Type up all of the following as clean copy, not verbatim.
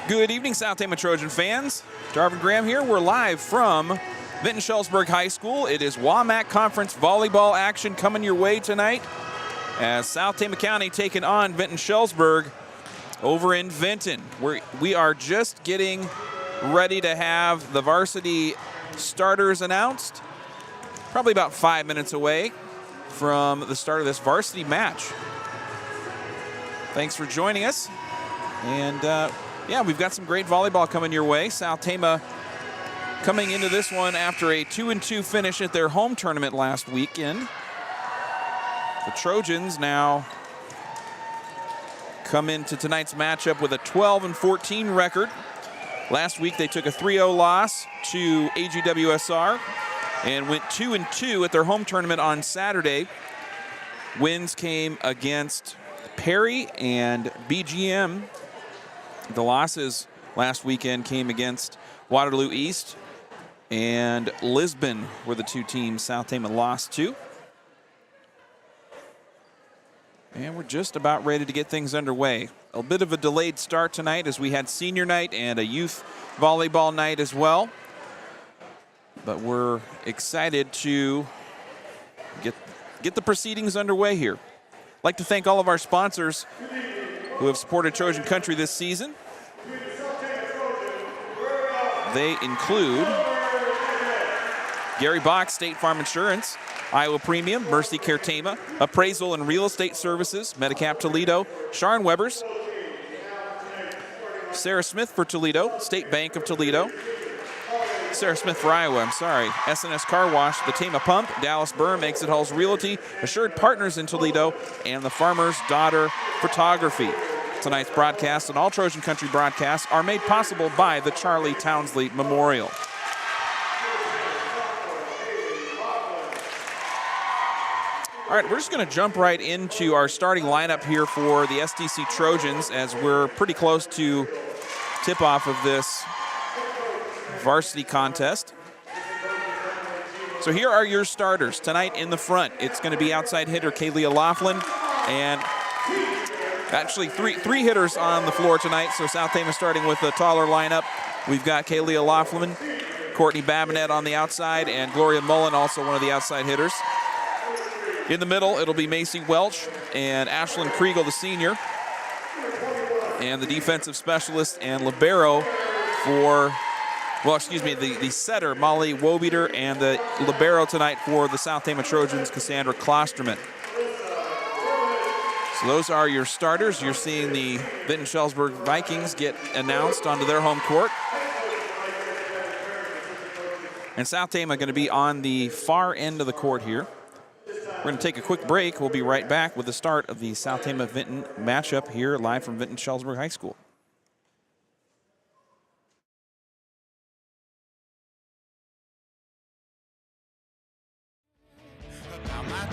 Good evening, South Tama Trojan fans. Darvin Graham here. We're live from Vinton-Shellsburg High School. It is WaMaC Conference volleyball action coming your way tonight as South Tama County taking on Vinton-Shellsburg over in Vinton. We are just getting ready to have the varsity starters announced. Probably about 5 minutes away from the start of this varsity match. Thanks for joining us. And yeah, we've got some great volleyball coming your way. South Tama coming into this one after a 2-2 finish at their home tournament last weekend. The Trojans now come into tonight's matchup with a 12-14 record. Last week they took a 3-0 loss to AGWSR and went 2-2 at their home tournament on Saturday. Wins came against Perry and BGM. The losses last weekend came against Waterloo East and Lisbon were the two teams South Tama lost to. And we're just about ready to get things underway. A bit of a delayed start tonight as we had senior night and a youth volleyball night as well. But we're excited to get the proceedings underway here. I'd like to thank all of our sponsors who have supported Trojan Country this season. They include Gary Box, State Farm Insurance, Iowa Premium, Mercy Care Tama, Appraisal and Real Estate Services, Medicap Toledo, Sharon Weber's, Sarah Smith for Toledo, State Bank of Toledo, Sarah Smith for Iowa, I'm sorry, SNS Car Wash, the Tama Pump, Dallas Burr, Exit Halls Realty, Assured Partners in Toledo, and the Farmer's Daughter Photography. Tonight's broadcast and all Trojan Country broadcasts are made possible by the Charlie Townsley Memorial. All right, we're just going to jump right into our starting lineup here for the STC Trojans as we're pretty close to tip-off of this varsity contest. So here are your starters tonight in the front. It's going to be outside hitter Kaylee Laughlin, and actually three hitters on the floor tonight. So South Tama starting with a taller lineup. We've got Kaylee Laughlin, Courtney Babinet on the outside, and Gloria Mullen, also one of the outside hitters. In the middle, it'll be Macy Welch and Ashlyn Kriegel, the senior, and the defensive specialist and libero for, well, excuse me, the setter, Molly Wobieter, and the libero tonight for the South Tama Trojans, Cassandra Klosterman. So those are your starters. You're seeing the Vinton-Shellsburg Vikings get announced onto their home court. And South Tama going to be on the far end of the court here. We're going to take a quick break. We'll be right back with the start of the South Tama-Vinton matchup here live from Vinton-Shellsburg High School. Found my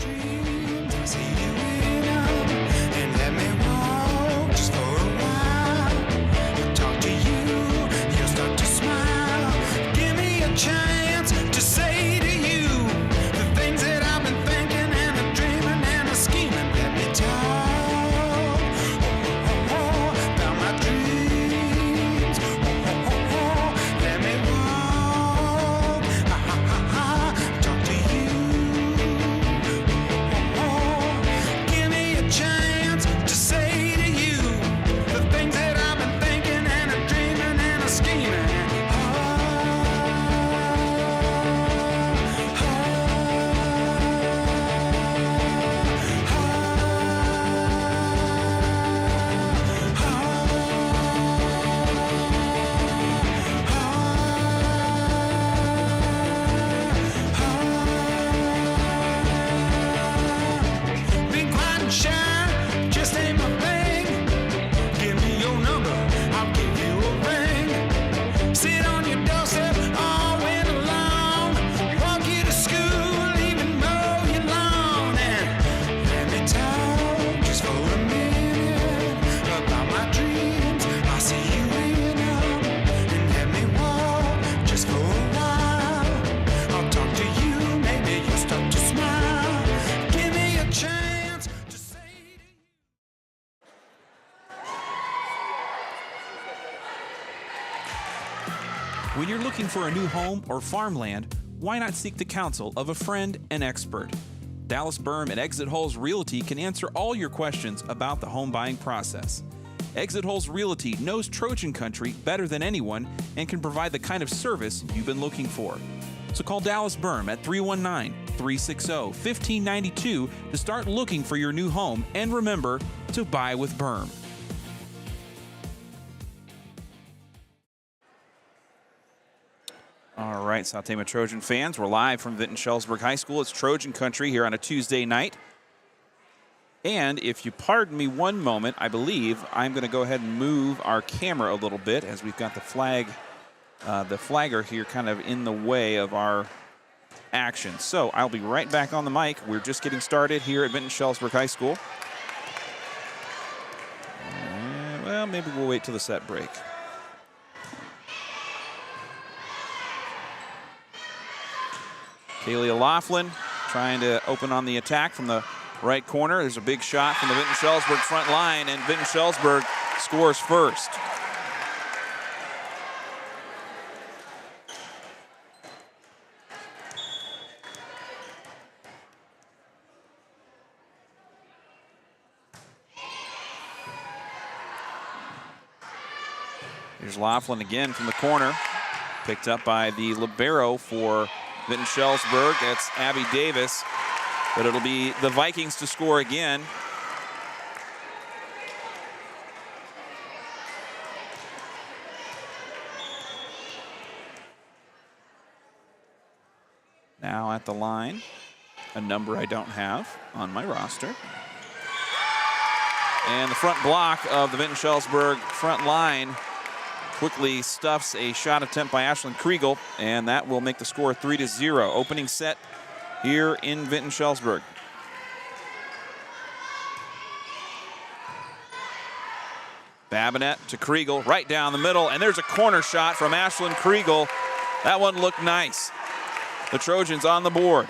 When you're looking for a new home or farmland, why not seek the counsel of a friend and expert? Dallas Berm at Exit Holes Realty can answer all your questions about the home buying process. Exit Holes Realty knows Trojan country better than anyone and can provide the kind of service you've been looking for. So call Dallas Berm at 319-360-1592 to start looking for your new home, and remember to buy with Berm. All right, South Tama Trojan fans, we're live from Vinton-Shellsburg High School. It's Trojan country here on a Tuesday night. And if you pardon me one moment, I believe I'm going to go ahead and move our camera a little bit as we've got the flagger here kind of in the way of our action. So I'll be right back on the mic. We're just getting started here at Vinton-Shellsburg High School. Well, maybe we'll wait till the set break. Kaylee O'Laughlin trying to open on the attack from the right corner. There's a big shot from the Vinton-Shellsburg front line, and Vinton-Shellsburg scores first. Here's Laughlin again from the corner. Picked up by the libero for Vinton-Shellsburg. That's Abby Davis. But it'll be the Vikings to score again. Now at the line, a number I don't have on my roster. And the front block of the Vinton-Shellsburg front line quickly stuffs a shot attempt by Ashlyn Kriegel, and that will make the score 3-0. Opening set here in Vinton-Shellsburg. Babinet to Kriegel, right down the middle, and there's a corner shot from Ashlyn Kriegel. That one looked nice. The Trojans on the board.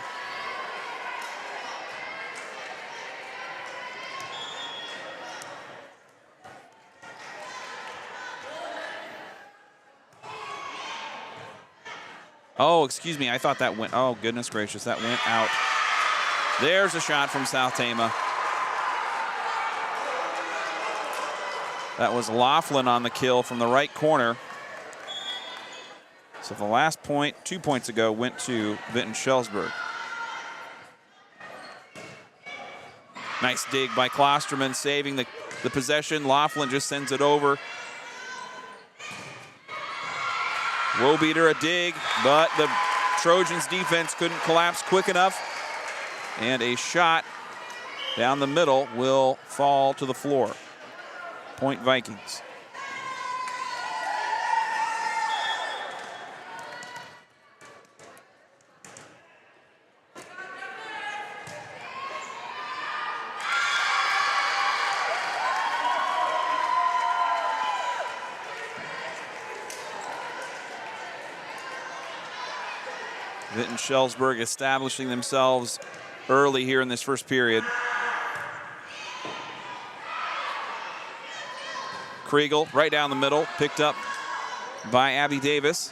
Oh, excuse me, I thought that went, oh goodness gracious, that went out. There's a shot from South Tama. That was Laughlin on the kill from the right corner. So the last point, 2 points ago, went to Vinton-Shellsburg. Nice dig by Klosterman, saving the possession. Laughlin just sends it over. Wobeater a dig, but the Trojans defense couldn't collapse quick enough. And a shot down the middle will fall to the floor. Point Vikings. Vinton-Shellsburg establishing themselves early here in this first period. Kriegel right down the middle, picked up by Abby Davis.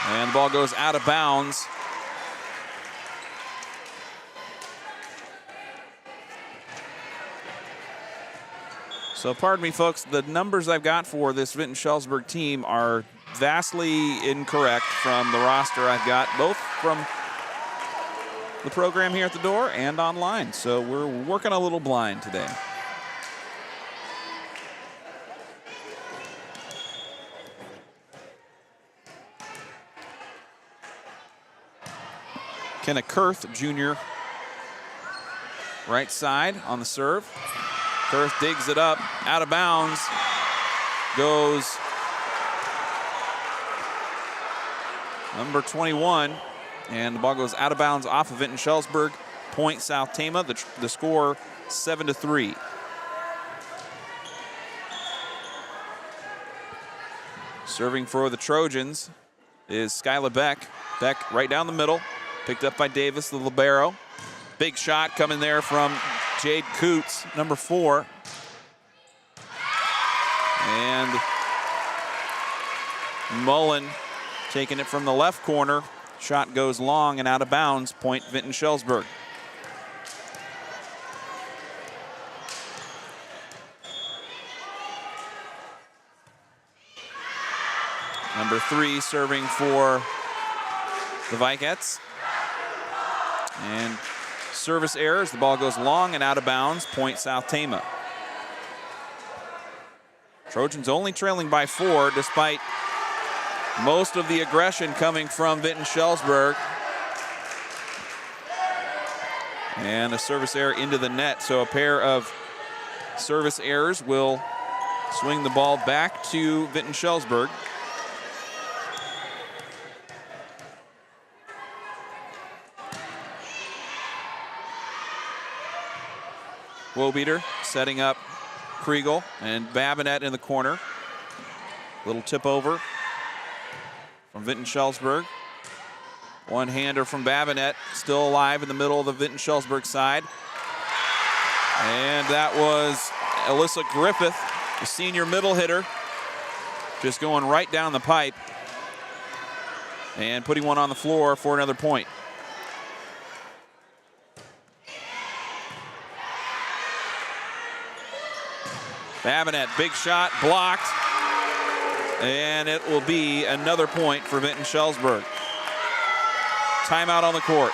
And the ball goes out of bounds. So pardon me, folks, the numbers I've got for this Vinton-Shellsburg team are vastly incorrect from the roster I've got, both from the program here at the door and online. So we're working a little blind today. Kenna Kurth, junior, right side on the serve. Kurth digs it up, out of bounds, goes number 21, and the ball goes out of bounds off of Vinton-Shellsburg. Point South Tama, the score 7-3. Serving for the Trojans is Skyla Beck. Beck right down the middle, picked up by Davis, the libero. Big shot coming there from Jade Coots, number 4. And Mullen taking it from the left corner. Shot goes long and out of bounds. Point Vinton-Shellsburg. Number 3 serving for the Vikets. And service errors. The ball goes long and out of bounds. Point South Tama. Trojans only trailing by 4 despite most of the aggression coming from Vinton-Shellsburg. And a service error into the net. So a pair of service errors will swing the ball back to Vinton-Shellsburg. Wobeater setting up Kriegel and Babinet in the corner. Little tip over from Vinton-Shellsburg. One-hander from Babinet, still alive in the middle of the Vinton-Shellsburg side. And that was Alyssa Griffith, the senior middle hitter, just going right down the pipe and putting one on the floor for another point. Babinet, big shot, blocked, and it will be another point for Vinton-Shellsburg. Timeout on the court.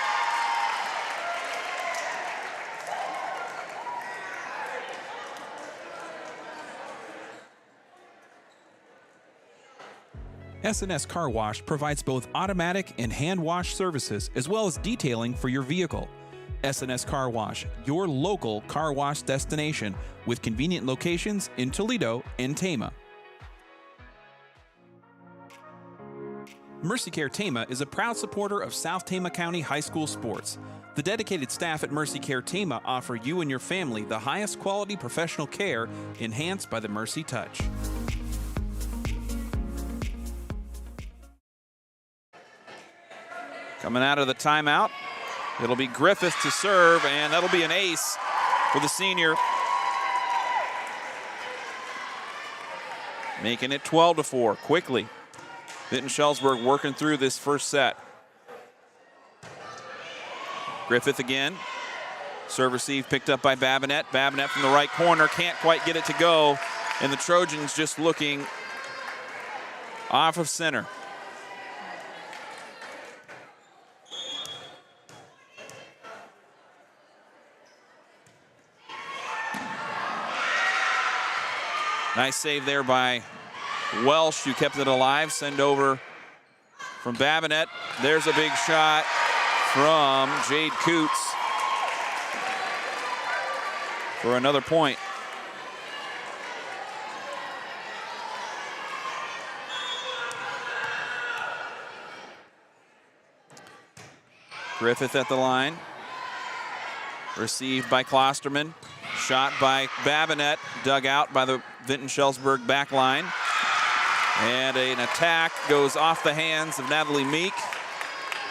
S&S Car Wash provides both automatic and hand wash services as well as detailing for your vehicle. S&S Car Wash, your local car wash destination with convenient locations in Toledo and Tama. Mercy Care Tama is a proud supporter of South Tama County High School sports. The dedicated staff at Mercy Care Tama offer you and your family the highest quality professional care enhanced by the Mercy Touch. Coming out of the timeout, it'll be Griffith to serve, and that'll be an ace for the senior. Making it 12-4 quickly. Vinton-Shellsburg working through this first set. Griffith again. Serve receive picked up by Babinet. Babinet from the right corner, can't quite get it to go. And the Trojans just looking off of center. Nice save there by Welsh, who kept it alive. Send over from Babinet. There's a big shot from Jade Coots for another point. Griffith at the line. Received by Klosterman. Shot by Babinet, dug out by the Vinton-Shellsburg back line. And an attack goes off the hands of Natalie Meek,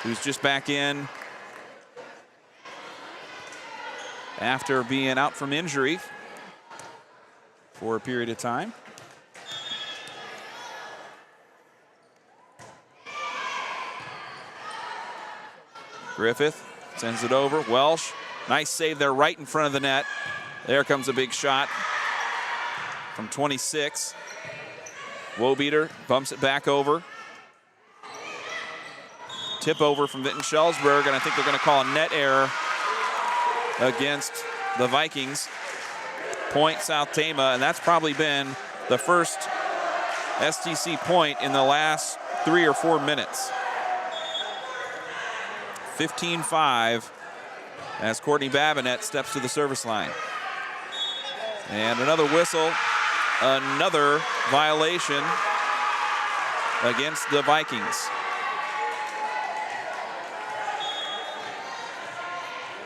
who's just back in after being out from injury for a period of time. Griffith sends it over. Welsh, nice save there right in front of the net. There comes a big shot from 26. Wobeater bumps it back over. Tip over from Vinton-Shellsburg, and I think they're going to call a net error against the Vikings. Point South Tama, and that's probably been the first STC point in the last 3 or 4 minutes. 15-5 as Courtney Babinet steps to the service line. And another whistle, another violation against the Vikings.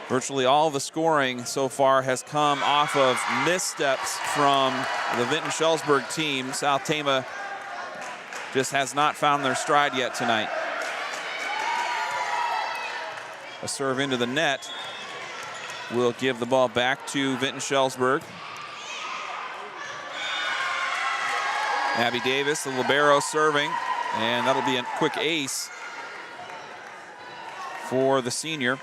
Virtually all the scoring so far has come off of missteps from the Vinton-Shellsburg team. South Tama just has not found their stride yet tonight. A serve into the net will give the ball back to Vinton-Shellsburg. Abby Davis, the libero, serving. And that'll be a quick ace for the senior.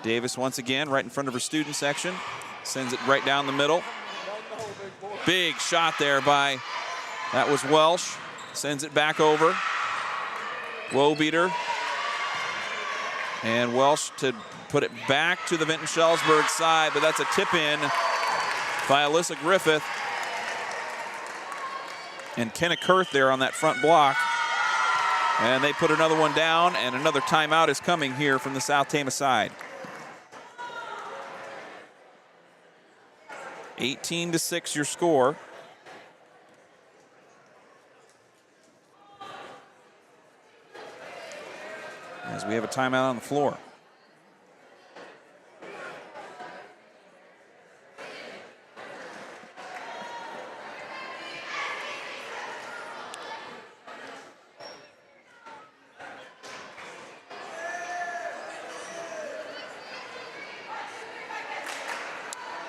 Davis once again right in front of her student section. Sends it right down the middle. Big shot there by, that was Welsh. Sends it back over. WaMaC. And Welsh to put it back to the Vinton-Shellsburg side, but that's a tip in by Alyssa Griffith. And Kenna Kurth there on that front block. And they put another one down, and another timeout is coming here from the South Tama side. 18-6 your score. As we have a timeout on the floor.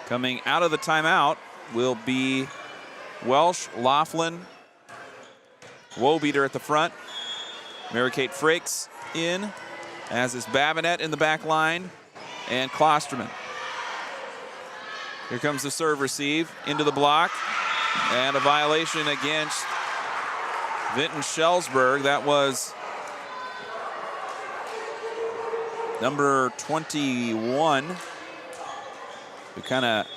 Coming out of the timeout will be Welsh, Laughlin, WaMaC at the front. Mary-Kate Frakes in, as is Babinet in the back line, and Klosterman. Here comes the serve receive into the block, and a violation against Vinton-Shellsburg. That was number 21. We kind of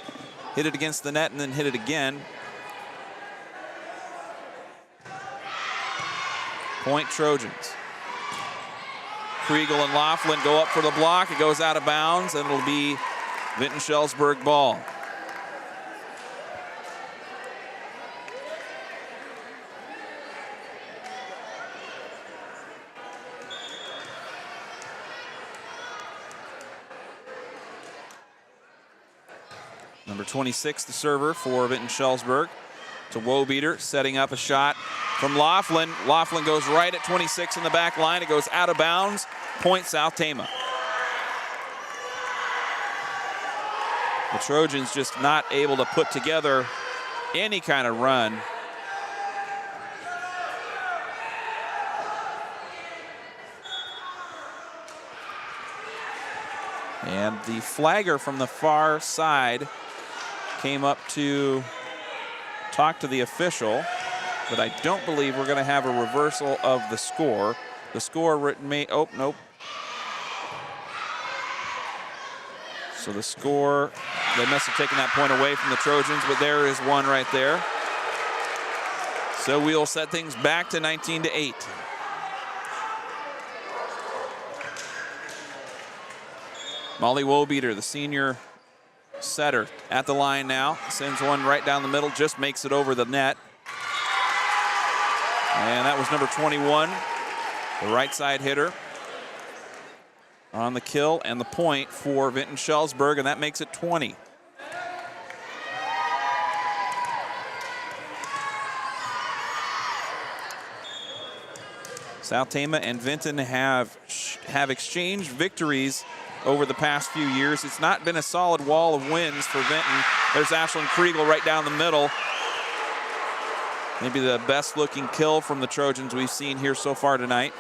hit it against the net and then hit it again. Point Trojans. Kriegel and Laughlin go up for the block. It goes out of bounds, and it'll be Vinton-Shellsburg ball. Number 26, the server for Vinton-Shellsburg, to WaMaC, setting up a shot from Laughlin. Laughlin goes right at 26 in the back line. It goes out of bounds. Point South Tama. The Trojans just not able to put together any kind of run. And the flagger from the far side came up to talk to the official, but I don't believe we're going to have a reversal of the score. The score may, oh, nope. So the score, they must have taken that point away from the Trojans, but there is one right there. So we'll set things back to 19-8. Molly WaMaC, the senior setter, at the line now. Sends one right down the middle, just makes it over the net. And that was number 21, the right side hitter, on the kill and the point for Vinton-Shellsburg, and that makes it 20. South Tama and Vinton have exchanged victories over the past few years. It's not been a solid wall of wins for Vinton. There's Ashlyn Kriegel right down the middle. Maybe the best looking kill from the Trojans we've seen here so far tonight.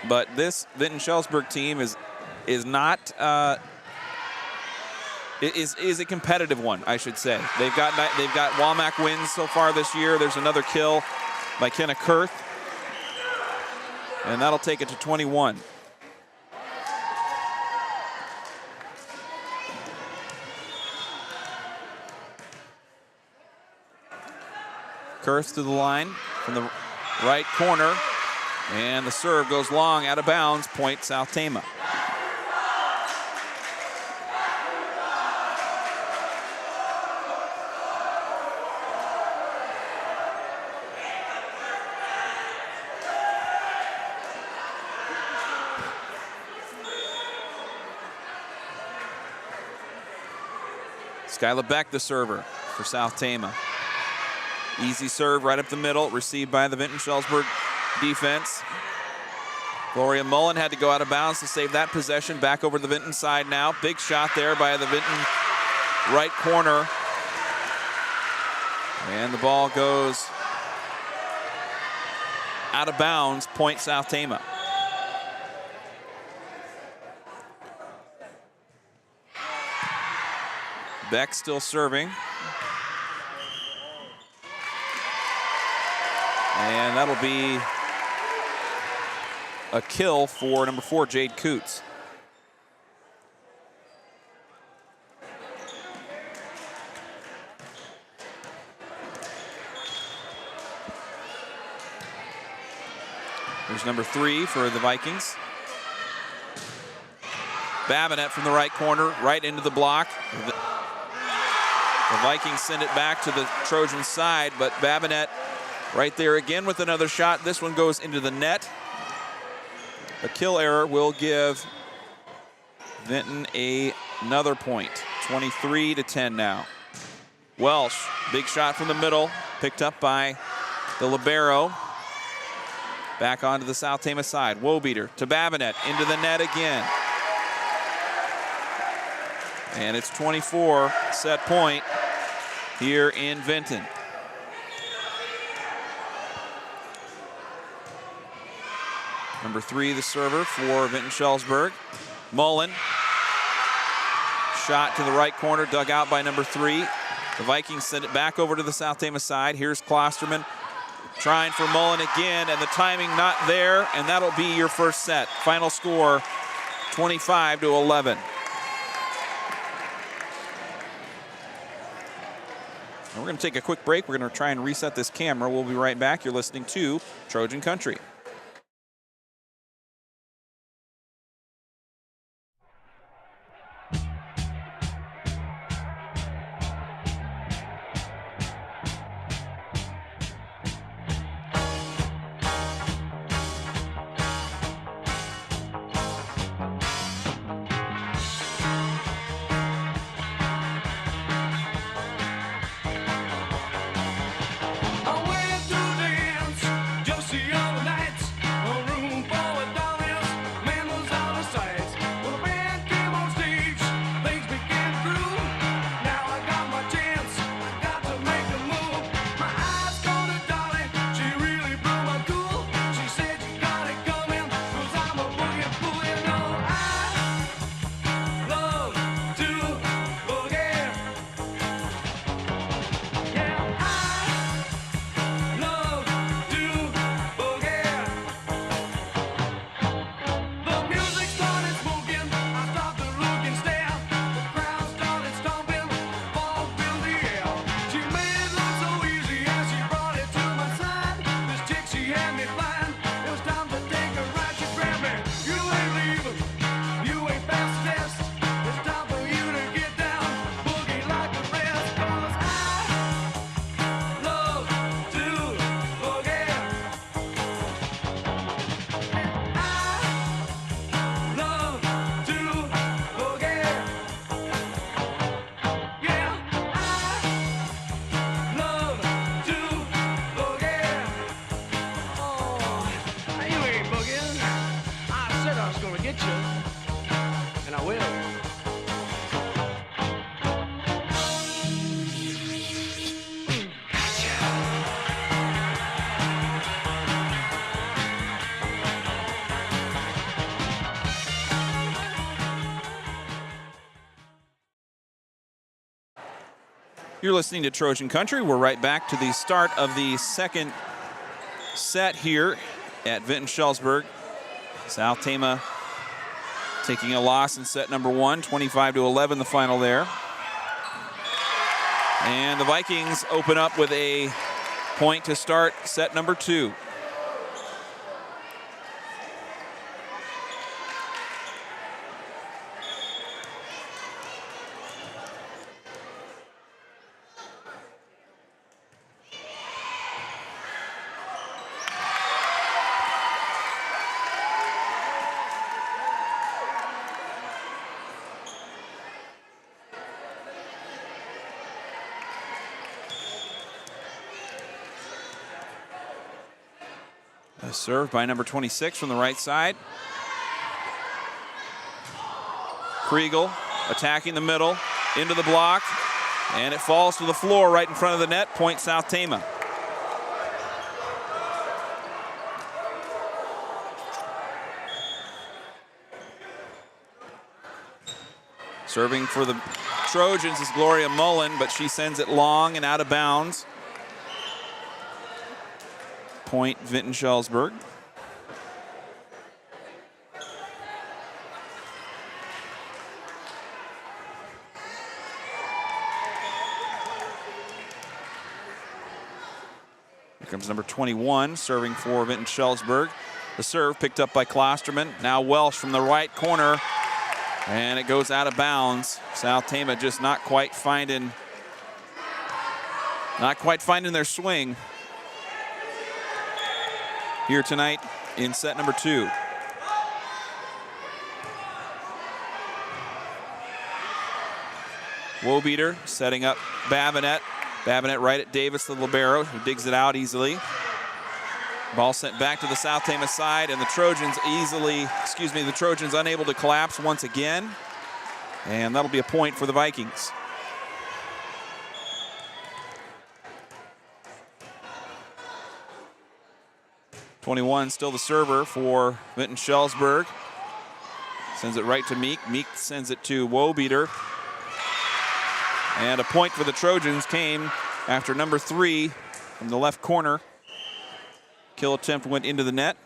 But this Vinton-Shellsburg team is not is a competitive one, I should say. They've got WaMaC wins so far this year. There's another kill by Kenna Kurth, and that'll take it to 21. Kurth to the line from the right corner, and the serve goes long, out of bounds, point South Tama. Skyla Beck, the server for South Tama. Easy serve right up the middle, received by the Vinton-Shellsburg defense. Gloria Mullen had to go out of bounds to save that possession. Back over the Vinton side now. Big shot there by the Vinton right corner. And the ball goes out of bounds, point South Tama. Beck still serving. And that'll be a kill for number 4, Jade Coots. There's number 3 for the Vikings. Babinet from the right corner, right into the block. The Vikings send it back to the Trojan side, but Babinet right there again with another shot. This one goes into the net. A kill error will give Vinton another point. 23-10 now. Welsh, big shot from the middle, picked up by the libero. Back onto the South Tama side. Wobeater to Babinet, into the net again. And it's 24, set point here in Vinton. Number 3, the server for Vinton-Shellsburg. Mullen. Shot to the right corner, dug out by number 3. The Vikings send it back over to the South Tama side. Here's Klosterman trying for Mullen again, and the timing not there, and that'll be your first set. Final score, 25-11. We're going to take a quick break. We're going to try and reset this camera. We'll be right back. You're listening to Trojan Country. You're listening to Trojan Country. We're right back to the start of the second set here at Vinton-Shellsburg. South Tama taking a loss in set number 1, 25-11, the final there. And the Vikings open up with a point to start set number 2. Served by number 26 from the right side. Kriegel attacking the middle. into the block, and it falls to the floor right in front of the net. Point South Tama. Serving for the Trojans is Gloria Mullen, but she sends it long and out of bounds. Point Vinton-Shellsburg. Here comes number 21, serving for Vinton-Shellsburg. The serve picked up by Klosterman. Now Welsh from the right corner, and it goes out of bounds. South Tama just not quite finding their swing here tonight in set number 2. Wobeater setting up Babinet. Babinet right at Davis, the libero, who digs it out easily. Ball sent back to the South Tama side, and the Trojans the Trojans unable to collapse once again. And that'll be a point for the Vikings. #21 still the server for Vinton-Shellsburg. Sends it right to Meek. Meek sends it to Wobeater. And a point for the Trojans came after number 3 from the left corner. Kill attempt went into the net.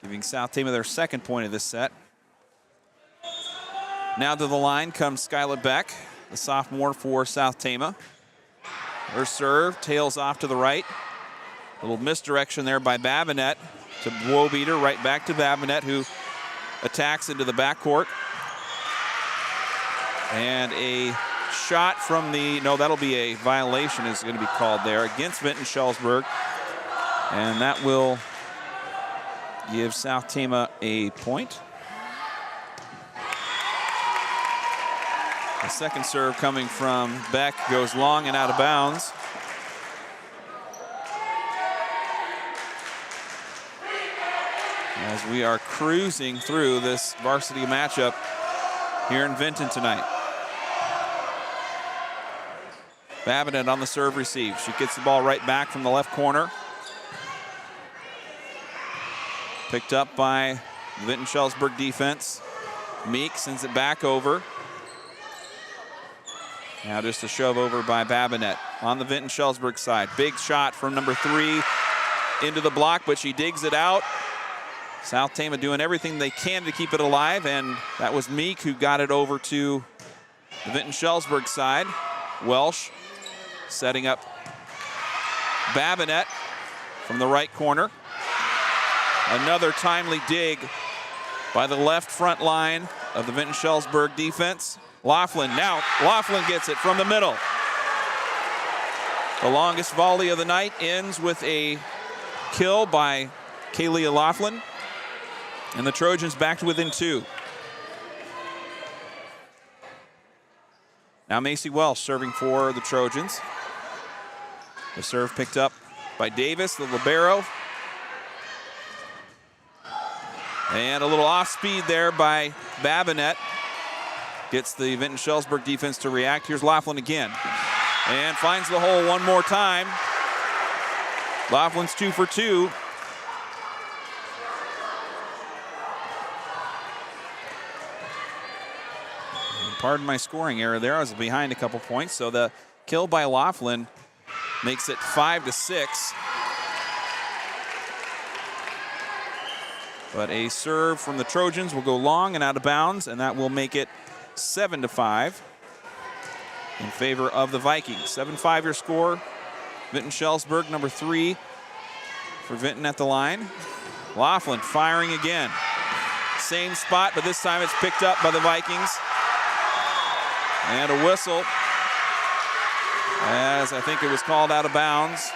Giving South Tama their second point of this set. Now to the line comes Skyla Beck, the sophomore for South Tama. Her serve tails off to the right. A little misdirection there by Babinet to Wobeater, right back to Babinet, who attacks into the backcourt. And a shot from that'll be a violation is going to be called there against Vinton-Shellsburg. And that will give South Tama a point. The second serve coming from Beck goes long and out of bounds. As we are cruising through this varsity matchup here in Vinton tonight. Babinet on the serve receive. She gets the ball right back from the left corner. Picked up by the Vinton-Shellsburg defense. Meek sends it back over. Now just a shove over by Babinet on the Vinton-Shellsburg side. Big shot from number 3 into the block, but she digs it out. South Tama doing everything they can to keep it alive, and that was Meek who got it over to the Vinton-Shellsburg side. Welsh setting up Babinet from the right corner. Another timely dig by the left front line of the Vinton-Shellsburg defense. Laughlin, now Laughlin gets it from the middle. The longest volley of the night ends with a kill by Kaylee Laughlin. And the Trojans back to within 2. Now Macy Welsh serving for the Trojans. The serve picked up by Davis, the libero. And a little off speed there by Babinet. Gets the Vinton-Shellsburg defense to react. Here's Laughlin again. And finds the hole one more time. Laughlin's 2 for 2. Pardon my scoring error there. I was behind a couple points. So the kill by Laughlin makes it 5-6. But a serve from the Trojans will go long and out of bounds, and that will make it 7-5 in favor of the Vikings. 7-5 your score. Vinton-Shellsburg, number 3 for Vinton at the line. Laughlin firing again. Same spot, but this time it's picked up by the Vikings. And a whistle, as I think it was called out of bounds.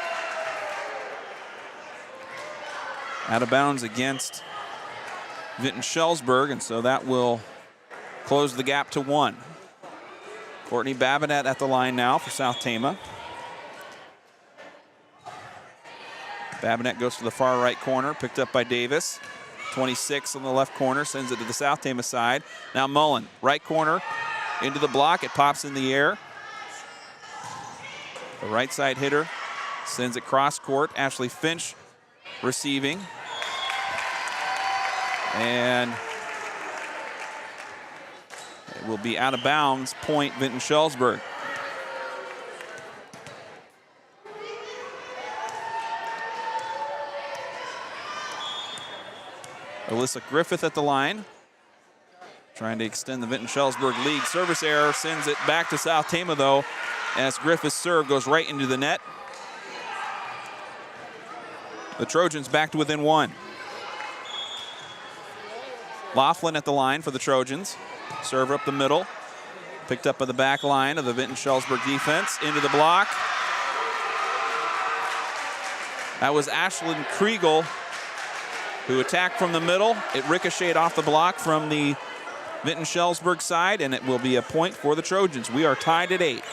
Out of bounds against Vinton-Shellsburg, and so that will close the gap to 1. Courtney Babinet at the line now for South Tama. Babinet goes to the far right corner, picked up by Davis. 26 on the left corner, sends it to the South Tama side. Now Mullen, right corner, into the block. It pops in the air. The right side hitter sends it cross court. Ashley Finch receiving. And it will be out of bounds, point Vinton-Shellsburg. Alyssa Griffith at the line, trying to extend the Vinton-Shellsburg lead. Service error sends it back to South Tama, though, as Griffith's serve goes right into the net. The Trojans back to within 1. Laughlin at the line for the Trojans. Serve up the middle. Picked up by the back line of the Vinton-Shellsburg defense. Into the block. That was Ashlyn Kriegel, who attacked from the middle. It ricocheted off the block from the Vinton-Shellsburg side, and it will be a point for the Trojans. We are tied at 8.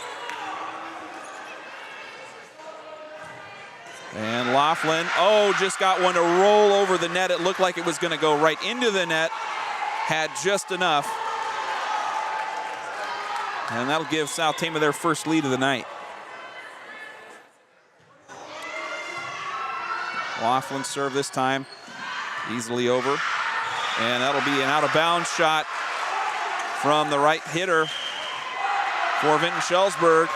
And Laughlin, just got one to roll over the net. It looked like it was going to go right into the net. Had just enough. And that'll give South Tama their first lead of the night. Laughlin serve this time. Easily over. And that'll be an out-of-bounds shot from the right hitter for Vinton-Shellsburg.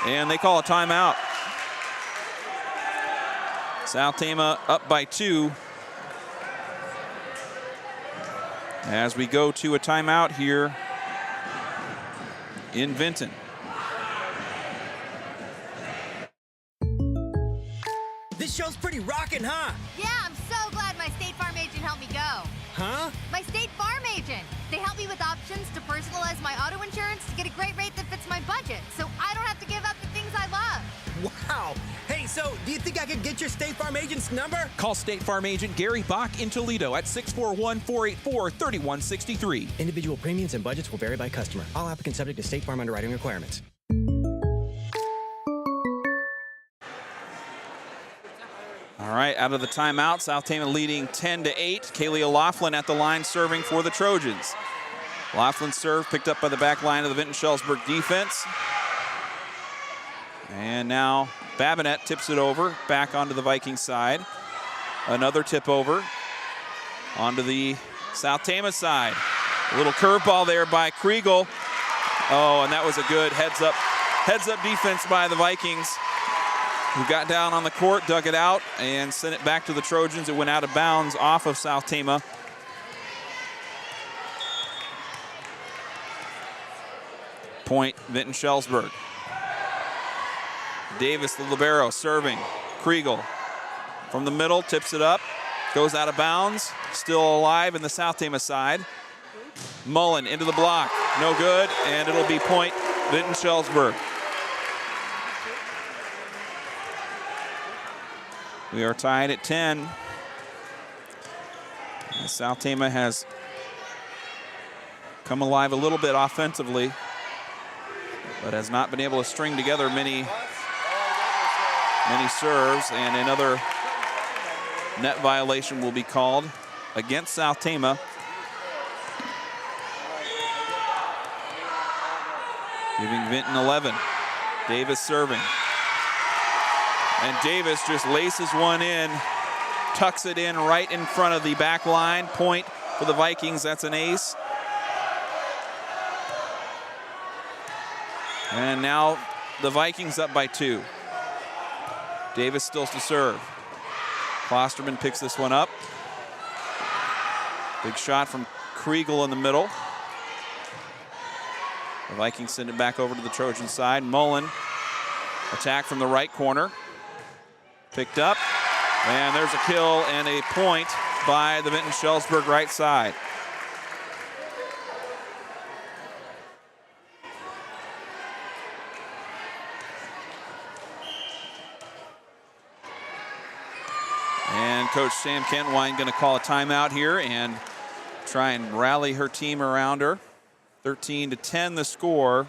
And they call a timeout. South Tama up by 2. As we go to a timeout here in Vinton. This show's pretty rockin', huh? Yeah, I'm so glad my State Farm agent helped me go. Huh? My State Farm agent. They help me with options to personalize my auto insurance to get a great rate that fits my budget, so I don't have to give up the things I love. Wow. Hey, so do you think I could get your State Farm agent's number? Call State Farm agent Gary Bach in Toledo at 641-484-3163. Individual premiums and budgets will vary by customer. All applicants subject to State Farm underwriting requirements. All right, out of the timeout, South Tama leading 10-8. Kaylee Laughlin at the line serving for the Trojans. Laughlin's serve picked up by the back line of the Vinton-Shellsburg defense. And now Babinet tips it over, back onto the Vikings side. Another tip over onto the South Tama side. A little curveball there by Kriegel. Oh, and that was a good heads-up defense by the Vikings, who got down on the court, dug it out, and sent it back to the Trojans. It went out of bounds off of South Tama. Point Vinton-Shellsburg. Davis, the libero, serving. Kriegel from the middle, tips it up, goes out of bounds. Still alive in the South Tama side. Mullen into the block, no good, and it'll be point Vinton-Shellsburg. We are tied at 10. And South Tama has come alive a little bit offensively, but has not been able to string together many serves, and another net violation will be called against South Tama. Giving Vinton 11. Davis serving. And Davis just laces one in, tucks it in right in front of the back line. Point for the Vikings, that's an ace. And now the Vikings up by 2. Davis still to serve. Klosterman picks this one up. Big shot from Kriegel in the middle. The Vikings send it back over to the Trojan side. Mullen, attack from the right corner. Picked up, and there's a kill and a point by the Vinton-Shellsburg right side. And Coach Sam Kentwine going to call a timeout here and try and rally her team around her. 13-10 the score.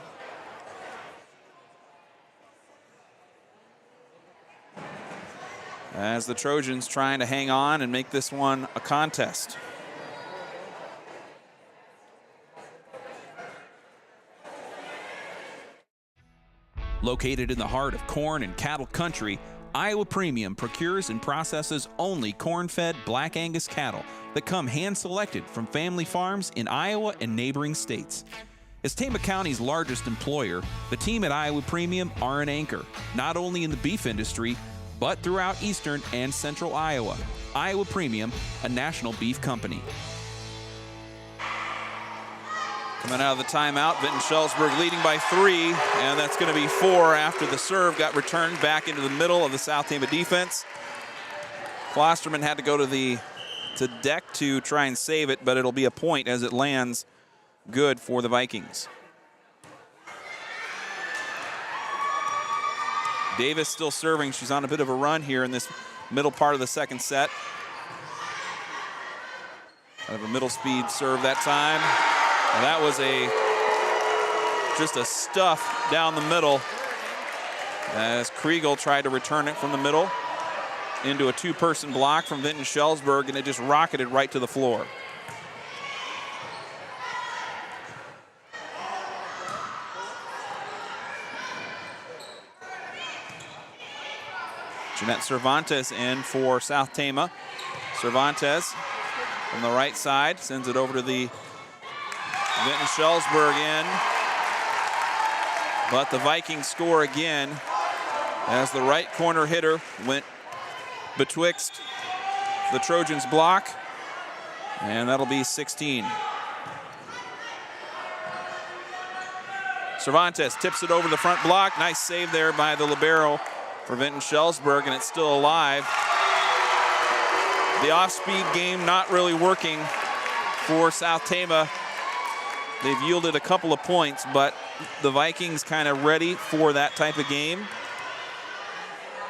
as the Trojans trying to hang on and make this one a contest. Located in the heart of corn and cattle country, Iowa Premium procures and processes only corn-fed Black Angus cattle that come hand-selected from family farms in Iowa and neighboring states. As Tama County's largest employer, the team at Iowa Premium are an anchor, not only in the beef industry, but throughout eastern and central Iowa. Iowa Premium, a national beef company. Coming out of the timeout, Vinton-Shellsburg leading by 3, and that's going to be 4 after the serve got returned back into the middle of the South Tama defense. Klosterman had to go to deck to try and save it, but it'll be a point as it lands good for the Vikings. Davis still serving. She's on a bit of a run here in this middle part of the second set. Kind of a middle speed serve that time. And that was just a stuff down the middle as Kriegel tried to return it from the middle into a two-person block from Vinton-Shellsburg, and it just rocketed right to the floor. Jeanette Cervantes in for South Tama. Cervantes from the right side sends it over to the Vinton-Shellsburg end. But the Vikings score again as the right corner hitter went betwixt the Trojans' block, and that'll be 16. Cervantes tips it over the front block. Nice save there by the libero for Vinton-Shellsburg, and it's still alive. The off-speed game not really working for South Tama. They've yielded a couple of points, but the Vikings kind of ready for that type of game.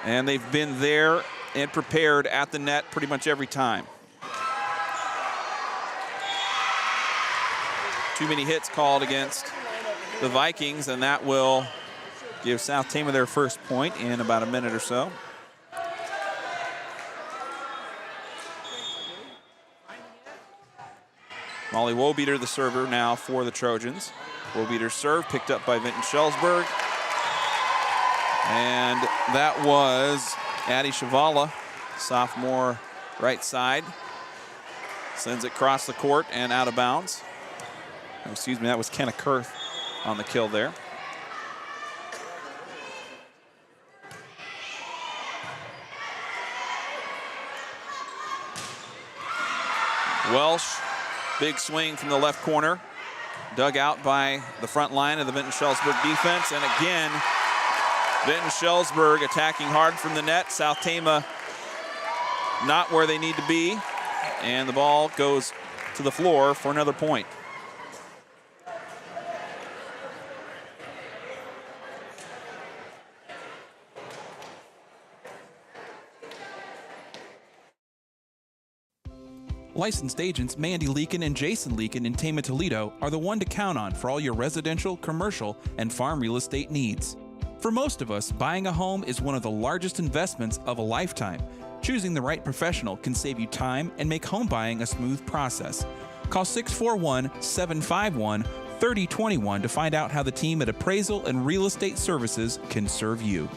And they've been there and prepared at the net pretty much every time. Too many hits called against the Vikings, and that will give South Tama their first point in about a minute or so. Molly Wobeater, the server now for the Trojans. Wobeater's serve picked up by Vinton-Shellsburg. And that was Addie Shavala, sophomore right side. Sends it across the court and out of bounds. Oh, excuse me, that was Kenna Kurth on the kill there. Welsh, big swing from the left corner. Dug out by the front line of the Vinton-Shellsburg defense. And again, Vinton-Shellsburg attacking hard from the net. South Tama not where they need to be. And the ball goes to the floor for another point. Licensed agents Mandy Leakin and Jason Leakin in Tama, Toledo are the one to count on for all your residential, commercial, and farm real estate needs. For most of us, buying a home is one of the largest investments of a lifetime. Choosing the right professional can save you time and make home buying a smooth process. Call 641-751-3021 to find out how the team at Appraisal and Real Estate Services can serve you.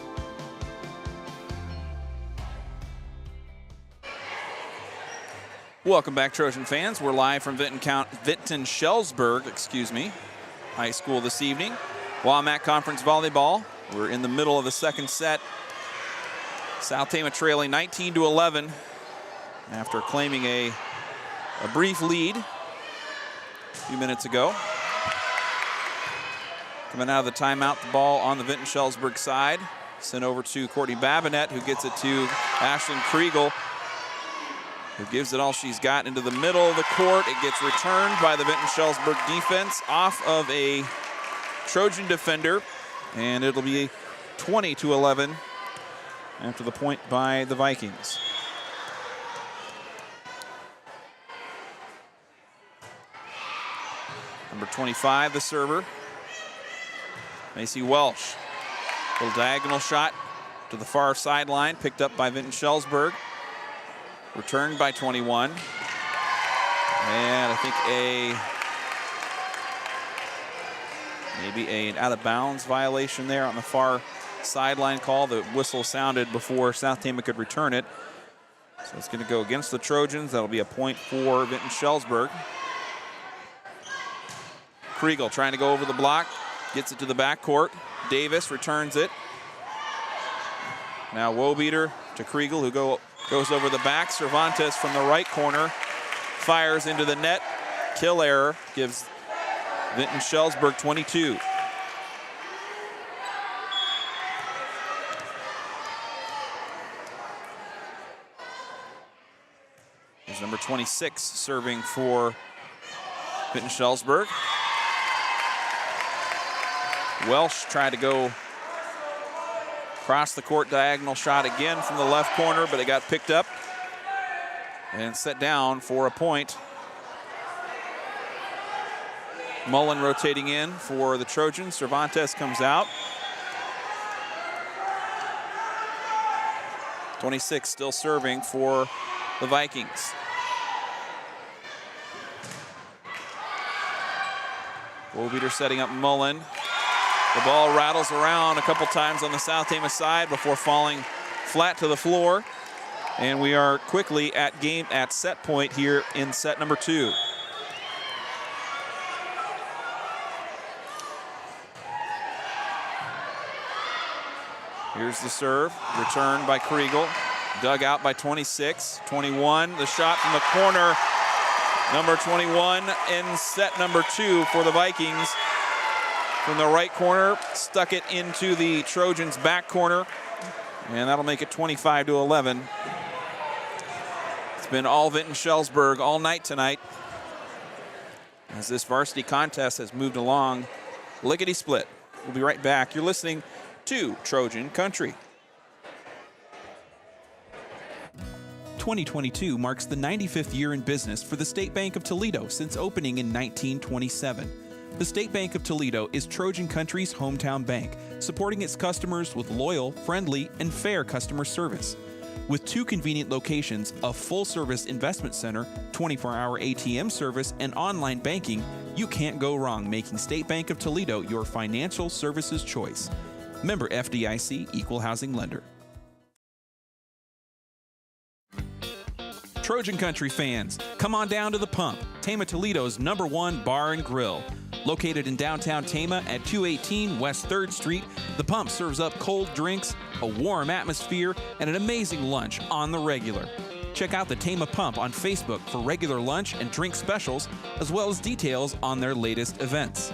Welcome back, Trojan fans. We're live from Vinton-Shellsburg, High School this evening. WaMaC Conference Volleyball. We're in the middle of the second set. South Tama trailing 19-11 after claiming a brief lead a few minutes ago. Coming out of the timeout, the ball on the Vinton-Shellsburg side. Sent over to Courtney Babinet, who gets it to Ashlyn Kriegel, who gives it all she's got into the middle of the court. It gets returned by the Vinton-Shellsburg defense off of a Trojan defender, and it'll be 20-11 after the point by the Vikings. Number 25, the server, Macy Welsh. Little diagonal shot to the far sideline, picked up by Vinton-Shellsburg. Returned by 21. And I think maybe an out-of-bounds violation there on the far sideline call. The whistle sounded before South Tama could return it. So it's going to go against the Trojans. That'll be a point for Vinton-Shellsburg. Kriegel trying to go over the block, gets it to the backcourt. Davis returns it. Now Wobeater to Kriegel, who goes over the back. Cervantes from the right corner fires into the net. Kill error gives Vinton-Shellsburg 22. Here's number 26 serving for Vinton-Shellsburg. Welsh tried to go across the court diagonal shot again from the left corner, but it got picked up and set down for a point. Mullen rotating in for the Trojans. Cervantes comes out. 26 still serving for the Vikings. Wobeater setting up Mullen. The ball rattles around a couple times on the South Tama side before falling flat to the floor. And we are quickly at set point here in set number 2. Here's the serve, returned by Kriegel, dug out by 26, 21. The shot from the corner, number 21 in set number 2 for the Vikings. From the right corner, stuck it into the Trojans' back corner, and that'll make it 25-11. It's been all Vinton-Shellsburg all night tonight as this varsity contest has moved along lickety-split. We'll be right back. You're listening to Trojan Country. 2022 marks the 95th year in business for the State Bank of Toledo since opening in 1927. The State Bank of Toledo is Trojan Country's hometown bank, supporting its customers with loyal, friendly, and fair customer service. With 2 convenient locations, a full-service investment center, 24-hour ATM service, and online banking, you can't go wrong making State Bank of Toledo your financial services choice. Member FDIC, Equal Housing Lender. Trojan Country fans, come on down to The Pump, Tama Toledo's #1 bar and grill. Located in downtown Tama at 218 West 3rd Street, The Pump serves up cold drinks, a warm atmosphere, and an amazing lunch on the regular. Check out the Tama Pump on Facebook for regular lunch and drink specials, as well as details on their latest events.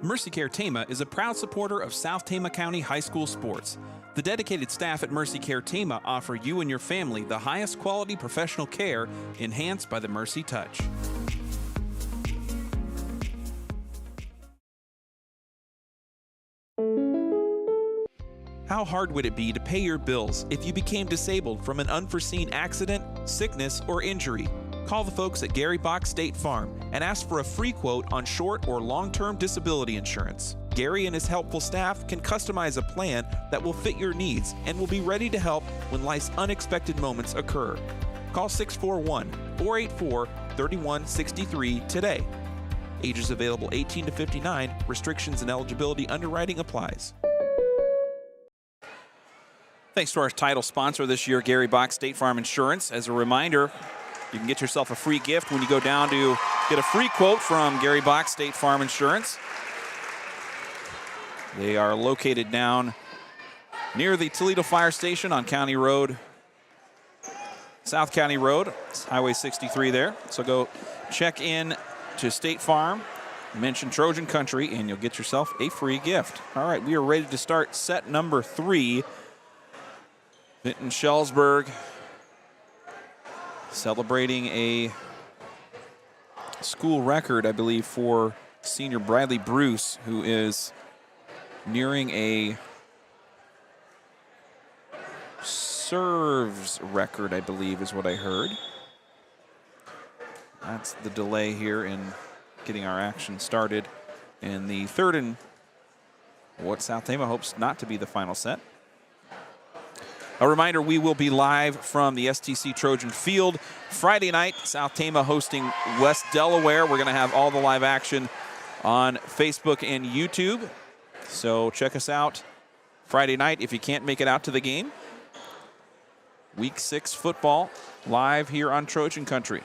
Mercy Care Tama is a proud supporter of South Tama County High School sports. The dedicated staff at Mercy Care Tama offer you and your family the highest quality professional care enhanced by the Mercy Touch. How hard would it be to pay your bills if you became disabled from an unforeseen accident, sickness, or injury? Call the folks at Gary Box State Farm and ask for a free quote on short or long-term disability insurance. Gary and his helpful staff can customize a plan that will fit your needs and will be ready to help when life's unexpected moments occur. Call 641-484-3163 today. Ages available 18 to 59. Restrictions and eligibility underwriting applies. Thanks to our title sponsor this year, Gary Box State Farm Insurance. As a reminder, you can get yourself a free gift when you go down to get a free quote from Gary Box State Farm Insurance. They are located down near the Toledo Fire Station on County Road, South County Road. It's Highway 63 there. So go check in to State Farm, mention Trojan Country, and you'll get yourself a free gift. All right, we are ready to start set number 3. Vinton-Shellsburg celebrating a school record, I believe, for senior Bradley Bruce, who is nearing a serves record, I believe, is what I heard. That's the delay here in getting our action started in the third and what South Tama hopes not to be the final set. A reminder, we will be live from the STC Trojan Field Friday night. South Tama hosting West Delaware. We're going to have all the live action on Facebook and YouTube. So check us out Friday night if you can't make it out to the game. Week 6 football live here on Trojan Country.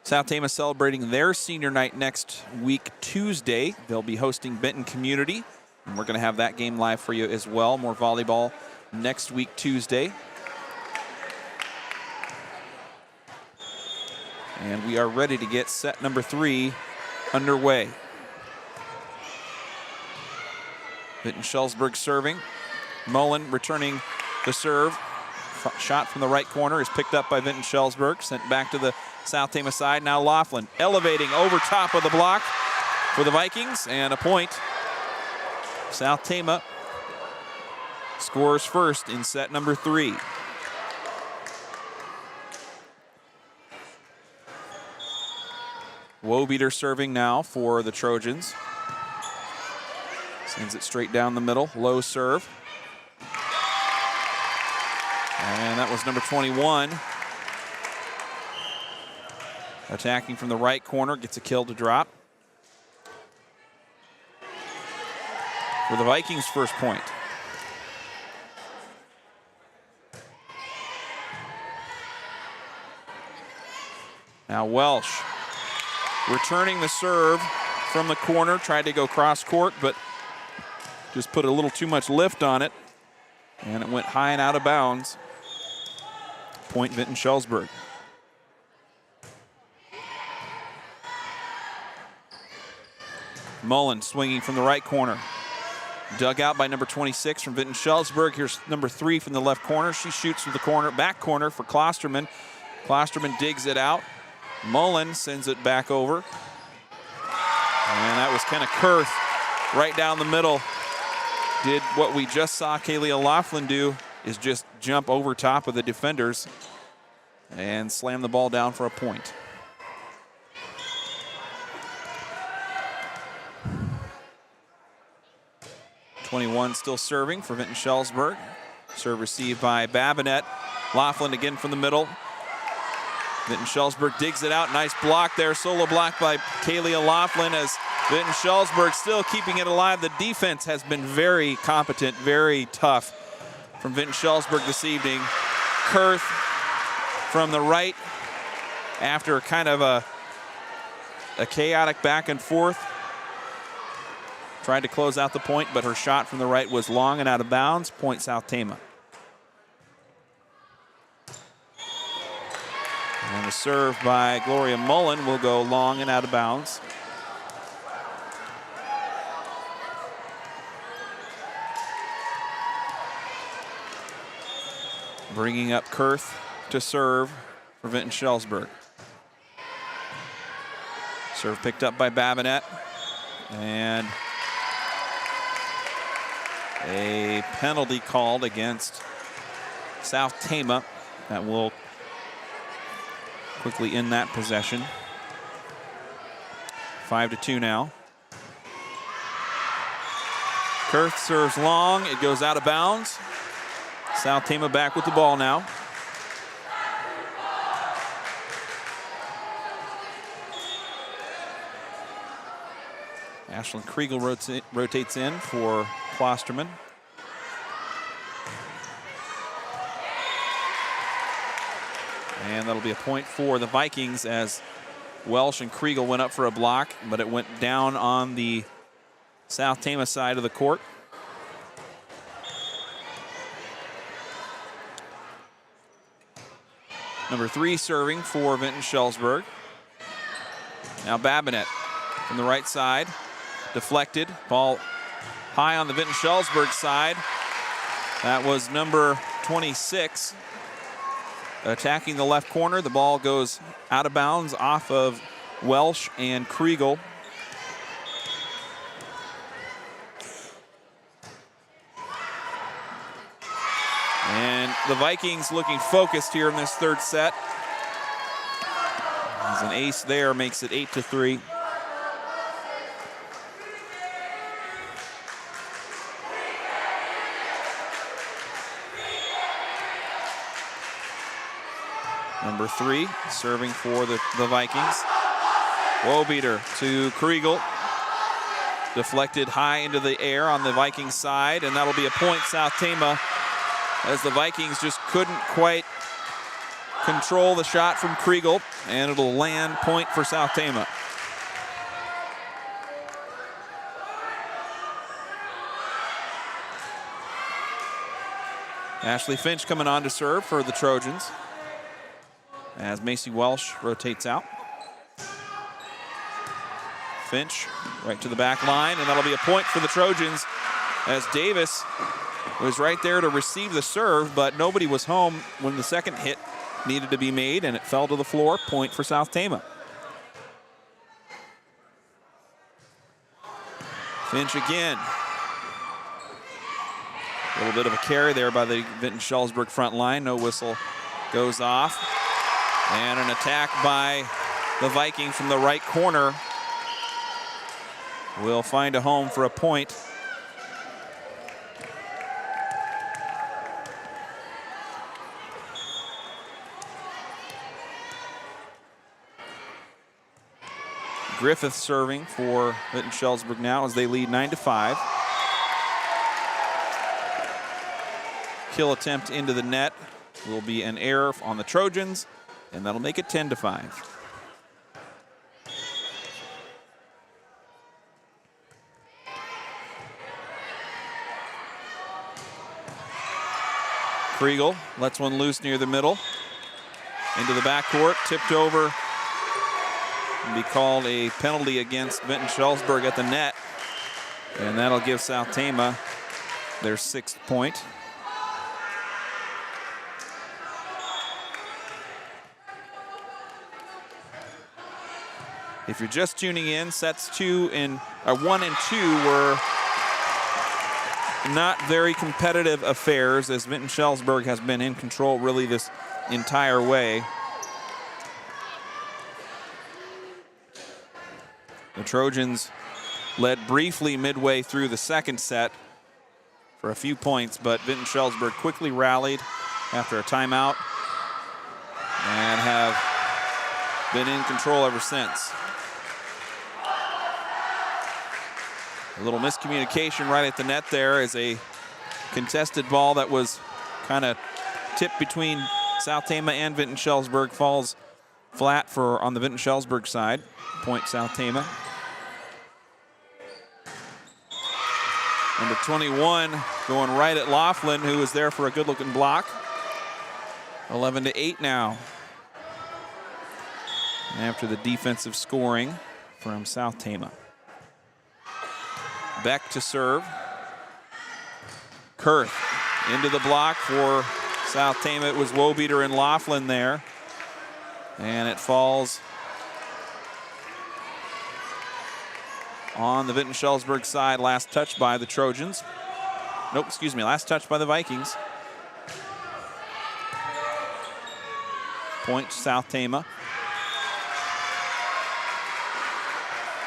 South Tama celebrating their senior night next week, Tuesday. They'll be hosting Benton Community, and we're going to have that game live for you as well. More volleyball next week, Tuesday. And we are ready to get set number 3 underway. Vinton-Shellsburg serving. Mullen returning the serve. Shot from the right corner is picked up by Vinton-Shellsburg, sent back to the South Tama side. Now Laughlin elevating over top of the block for the Vikings, and a point. South Tama scores first in set number 3. Wobeater serving now for the Trojans. Sends it straight down the middle, low serve. And that was number 21. Attacking from the right corner, gets a kill to drop. For the Vikings' first point. Now Welsh returning the serve from the corner, tried to go cross court, but just put a little too much lift on it, and it went high and out of bounds. Point Vinton-Shellsburg. Mullen swinging from the right corner. Dug out by number 26 from Vinton-Shellsburg. Here's number 3 from the left corner. She shoots from the corner, back corner for Klosterman. Klosterman digs it out. Mullen sends it back over. And that was Kenna Kurth right down the middle. Did what we just saw Kaylee Laughlin do, is just jump over top of the defenders and slam the ball down for a point. .21 still serving for Vinton-Shellsburg. Serve received by Babinet. Laughlin again from the middle. Vinton-Shellsburg digs it out. Nice block there. Solo block by Kaylee Laughlin as Vinton-Shellsburg still keeping it alive. The defense has been very competent, very tough from Vinton-Shellsburg this evening. Kurth from the right after kind of a chaotic back and forth. Tried to close out the point, but her shot from the right was long and out of bounds. Point South Tama. And the serve by Gloria Mullen will go long and out of bounds. Bringing up Kurth to serve for Vinton-Shellsburg. Serve picked up by Babinet. And a penalty called against South Tama that will quickly end that possession. 5-2 now. Kurth serves long. It goes out of bounds. South Tama back with the ball now. Ashlyn Kriegel rotates in for Klosterman. And that'll be a point for the Vikings as Welsh and Kriegel went up for a block, but it went down on the South Tama side of the court. Number 3 serving for Vinton-Shellsburg. Now Babinet from the right side. Deflected. Ball high on the Vinton-Shellsburg side. That was number 26. Attacking the left corner. The ball goes out of bounds off of Welsh and Kriegel. And the Vikings looking focused here in this third set. He's an ace there, makes it 8-3. Number 3, serving for the Vikings. Whoa beater to Kriegel. Deflected high into the air on the Vikings side, and that'll be a point, South Tama, as the Vikings just couldn't quite control the shot from Kriegel, and it'll land point for South Tama. Ashley Finch coming on to serve for the Trojans as Macy Welsh rotates out. Finch right to the back line, and that'll be a point for the Trojans as Davis was right there to receive the serve, but nobody was home when the second hit needed to be made, and it fell to the floor. Point for South Tama. Finch again. A little bit of a carry there by the Vinton-Shellsburg front line. No whistle goes off. And an attack by the Vikings from the right corner will find a home for a point. Griffith serving for Vinton-Shellsburg now as they lead 9-5. Kill attempt into the net will be an error on the Trojans, and that'll make it 10-5. Kriegel lets one loose near the middle. Into the backcourt, tipped over. And be called a penalty against Vinton-Shellsburg at the net. And that'll give South Tama their 6th point. If you're just tuning in, sets 1 and 2 were not very competitive affairs, as Vinton-Shellsburg has been in control really this entire way. The Trojans led briefly midway through the second set for a few points, but Vinton-Shellsburg quickly rallied after a timeout and have been in control ever since. A little miscommunication right at the net there as a contested ball that was kind of tipped between South Tama and Vinton-Shellsburg falls flat on the Vinton-Shellsburg side. Point South Tama. Number 21 going right at Laughlin, who was there for a good-looking block. 11-8 now. After the defensive scoring from South Tama. Beck to serve. Kurth into the block for South Tama. It was Wobeater and Laughlin there. And it falls on the Vinton-Shellsburg side. Last touch by the Trojans. Nope, excuse me, last touch by the Vikings. Point South Tama.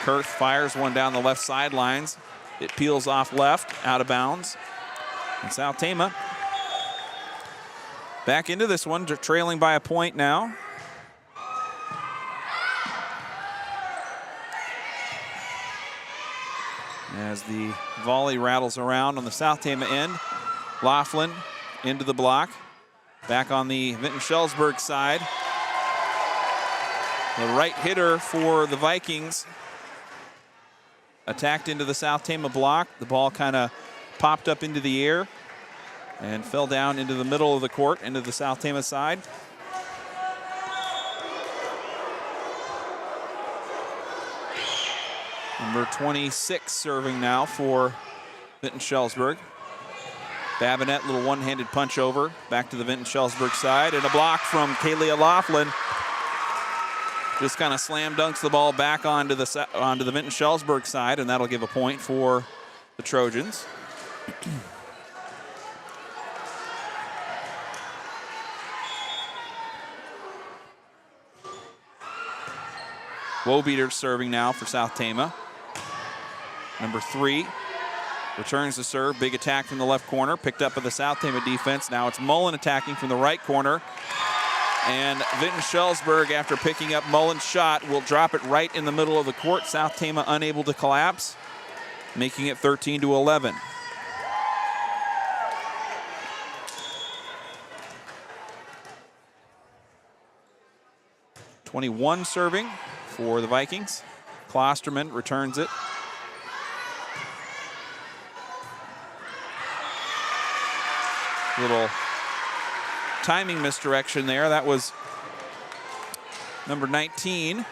Kurth fires one down the left sidelines. It peels off left, out of bounds. And South Tama back into this one, trailing by a point now. As the volley rattles around on the South Tama end, Laughlin into the block. Back on the Vinton-Shellsburg side. The right hitter for the Vikings attacked into the South Tama block. The ball kind of popped up into the air and fell down into the middle of the court, into the South Tama side. Number 26 serving now for Vinton-Shellsburg. Babinette, little one-handed punch over, back to the Vinton-Shellsburg side, and a block from Kaylia Laughlin. Just kind of slam dunks the ball back onto the Vinton-Shellsburg side, and that'll give a point for the Trojans. WaMaC serving now for South Tama. Number 3 returns the serve. Big attack from the left corner. Picked up by the South Tama defense. Now it's Mullen attacking from the right corner. And Vinton-Shellsburg, after picking up Mullen's shot, will drop it right in the middle of the court. South Tama unable to collapse, making it 13-11. .21 serving for the Vikings. Klosterman returns it. Little timing misdirection there. That was number 19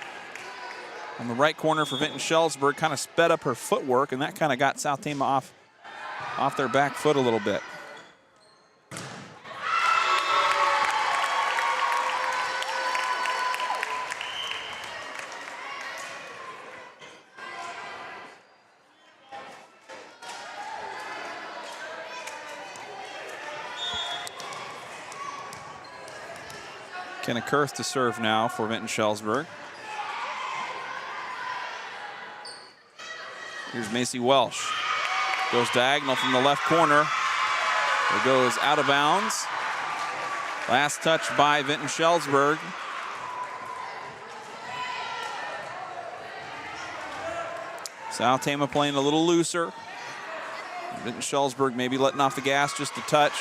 on the right corner for Vinton-Shellsburg. Kind of sped up her footwork, and that kind of got South Tama off their back foot a little bit. Kenna Kurth to serve now for Vinton-Shellsburg. Here's Macy Welsh. Goes diagonal from the left corner. It goes out of bounds. Last touch by Vinton-Shellsburg. South Tama playing a little looser. Vinton-Shellsburg maybe letting off the gas just a touch.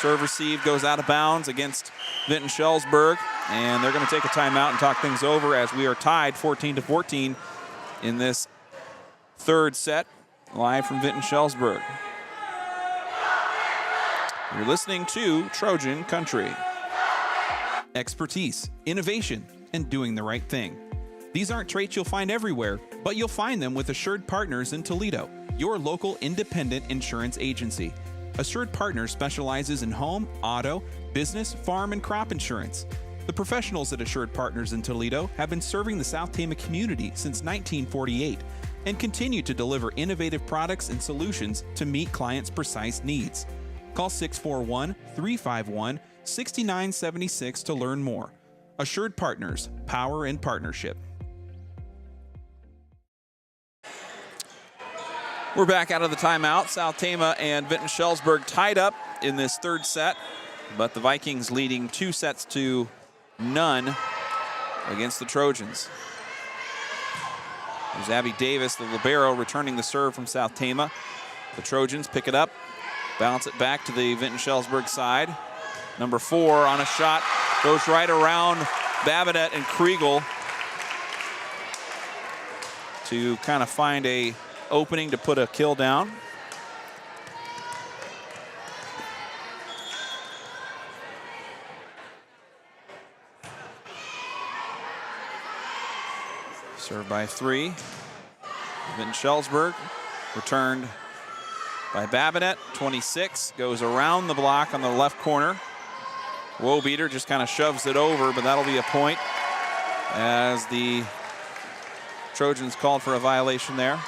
Serve receive goes out of bounds against Vinton-Shellsburg, and they're going to take a timeout and talk things over as we are tied 14-14 in this third set, live from Vinton-Shellsburg. You're listening to Trojan Country. Expertise, innovation, and doing the right thing. These aren't traits you'll find everywhere, but you'll find them with Assured Partners in Toledo, your local independent insurance agency. Assured Partners specializes in home, auto, business, farm, and crop insurance. The professionals at Assured Partners in Toledo have been serving the South Tama community since 1948 and continue to deliver innovative products and solutions to meet clients' precise needs. Call 641-351-6976 to learn more. Assured Partners, power in partnership. We're back out of the timeout. South Tama and Vinton-Shellsburg tied up in this third set, but the Vikings leading 2-0 against the Trojans. There's Abby Davis, the libero, returning the serve from South Tama. The Trojans pick it up, bounce it back to the Vinton-Shellsburg side. Number 4 on a shot, goes right around Babinett and Kriegel to kind of find a opening to put a kill down. Served by 3. Vinton-Shellsburg returned by Babinett. 26 goes around the block on the left corner. WaMaC just kind of shoves it over, but that'll be a point as the Trojans called for a violation there.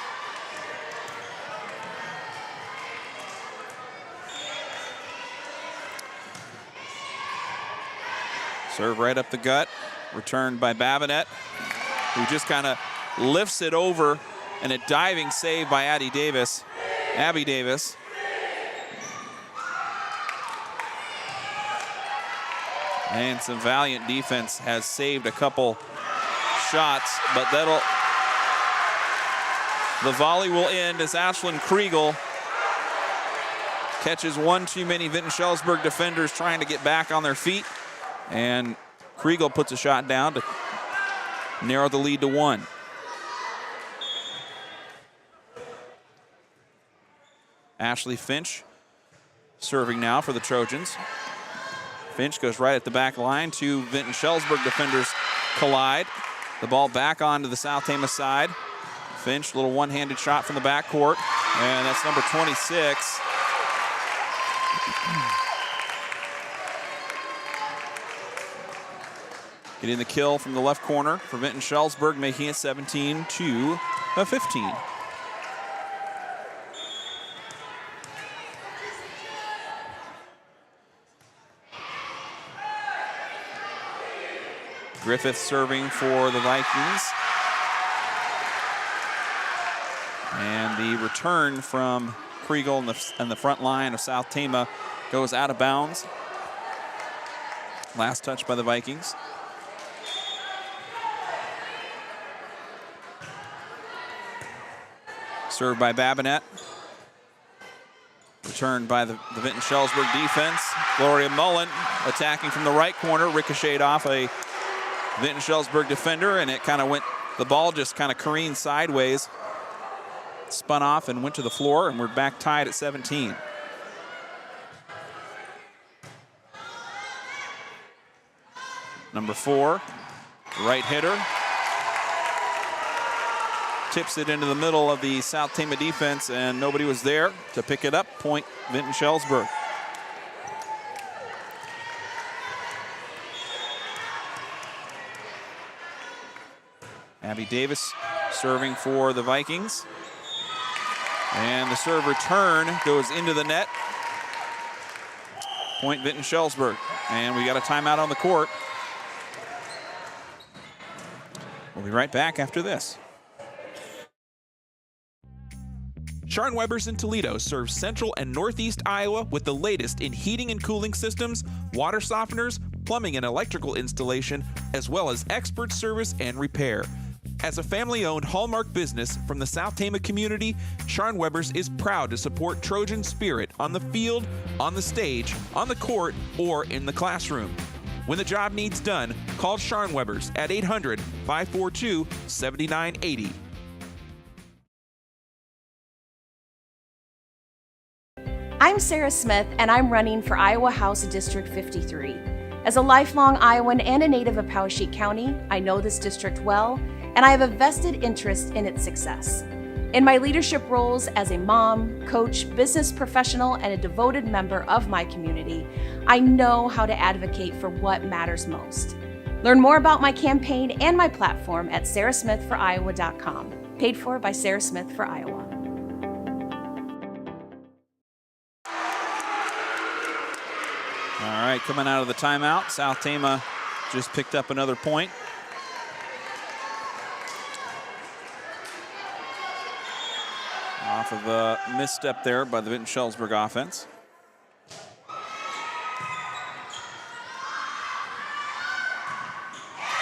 Serve right up the gut, returned by Babinett, who just kind of lifts it over, and a diving save by Abby Davis. And some valiant defense has saved a couple shots, but the volley will end as Ashlyn Kriegel catches one too many Vinton-Shellsburg defenders trying to get back on their feet. And Kriegel puts a shot down to narrow the lead to 1. Ashley Finch serving now for the Trojans. Finch goes right at the back line. 2 Vinton-Shellsburg defenders collide. The ball back onto the South Tama side. Finch, little one-handed shot from the backcourt, and that's number 26. Getting the kill from the left corner for Vinton-Shellsburg, making it 17-15. Griffith serving for the Vikings. And the return from Kriegel in the front line of South Tama goes out of bounds. Last touch by the Vikings. Served by Babinet. Returned by the Vinton-Shellsburg defense. Gloria Mullen attacking from the right corner, ricocheted off a Vinton-Shellsburg defender, and it kind of went, the ball just kind of careened sideways, spun off and went to the floor, and we're back tied at 17. Number 4, right hitter. Tips it into the middle of the South Tama defense, and nobody was there to pick it up. Point Vinton-Shellsburg. Abby Davis serving for the Vikings. And the serve return goes into the net. Point Vinton-Shellsburg. And we got a timeout on the court. We'll be right back after this. Sharn Weber's in Toledo serves central and northeast Iowa with the latest in heating and cooling systems, water softeners, plumbing and electrical installation, as well as expert service and repair. As a family-owned hallmark business from the South Tama community, Sharn Weber's is proud to support Trojan spirit on the field, on the stage, on the court, or in the classroom. When the job needs done, call Sharn Weber's at 800-542-7980. I'm Sarah Smith, and I'm running for Iowa House District 53. As a lifelong Iowan and a native of Poweshiek County, I know this district well, and I have a vested interest in its success. In my leadership roles as a mom, coach, business professional, and a devoted member of my community, I know how to advocate for what matters most. Learn more about my campaign and my platform at sarahsmithforiowa.com. Paid for by Sarah Smith for Iowa. All right, coming out of the timeout, South Tama just picked up another point. Off of a misstep there by the Vinton-Shellsburg offense.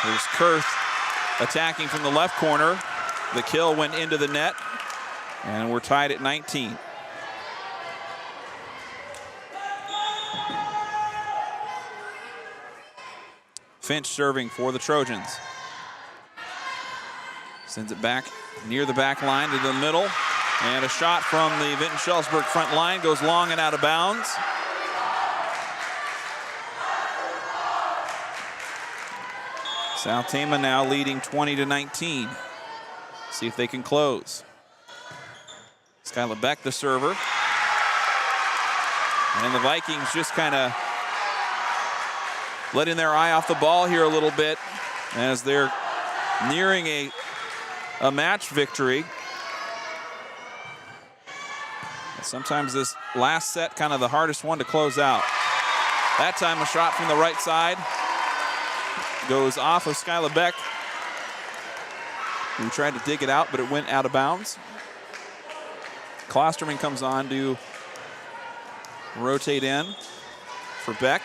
Here's Kurth attacking from the left corner. The kill went into the net, and we're tied at 19. Finch serving for the Trojans. Sends it back near the back line to the middle. And a shot from the Vinton-Shellsburg front line goes long and out of bounds. South Tama now leading 20-19. See if they can close. Skylar Beck, the server. And the Vikings just kind of letting their eye off the ball here a little bit as they're nearing a match victory. Sometimes this last set kind of the hardest one to close out. That time a shot from the right side goes off of Skylar Beck, who tried to dig it out, but it went out of bounds. Klosterman comes on to rotate in for Beck,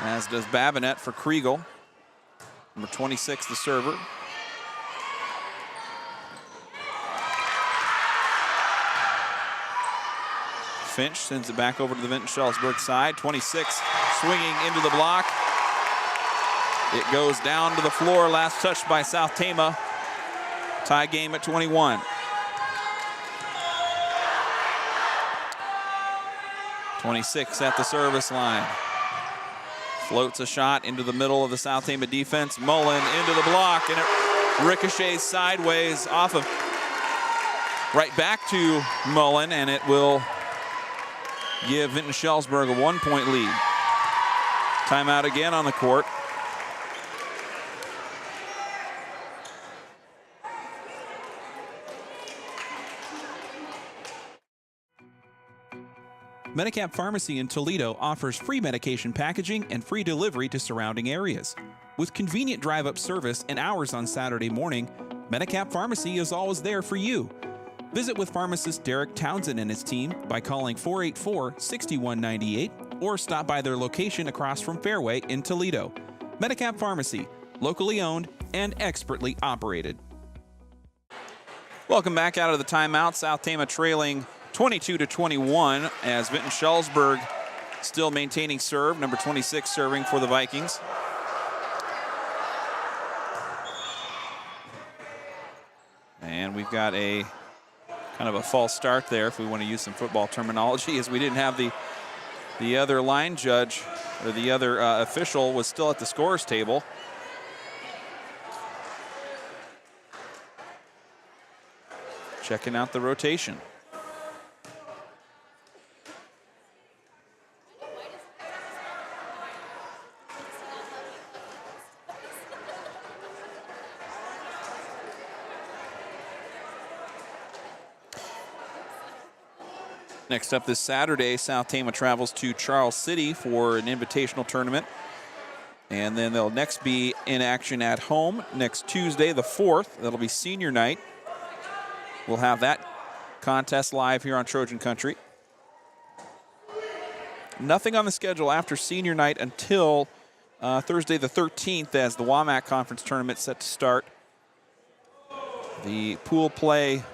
as does Babinet for Kriegel. Number 26, the server. Finch sends it back over to the Vinton-Shellsburg side. 26 swinging into the block. It goes down to the floor. Last touch by South Tama. Tie game at 21. 26 at the service line. Floats a shot into the middle of the South Tama defense. Mullen into the block, and it ricochets sideways off of right back to Mullen, and it will give Vinton-Shellsburg a 1-point lead. Timeout again on the court. Medicap Pharmacy in Toledo offers free medication packaging and free delivery to surrounding areas. With convenient drive-up service and hours on Saturday morning, Medicap Pharmacy is always there for you. Visit with pharmacist Derek Townsend and his team by calling 484-6198 or stop by their location across from Fairway in Toledo. Medicap Pharmacy, locally owned and expertly operated. Welcome back out of the timeout. South Tama trailing 22-21 as Vinton-Shellsburg still maintaining serve. Number 26 serving for the Vikings. And we've got a kind of a false start there, if we want to use some football terminology, as we didn't have the other line judge, or the other official was still at the scorer's table. Checking out the rotation. Next up this Saturday, South Tama travels to Charles City for an invitational tournament. And then they'll next be in action at home next Tuesday, the 4th. That'll be senior night. We'll have that contest live here on Trojan Country. Nothing on the schedule after senior night until Thursday the 13th, as the WaMaC Conference tournament set to start. The pool play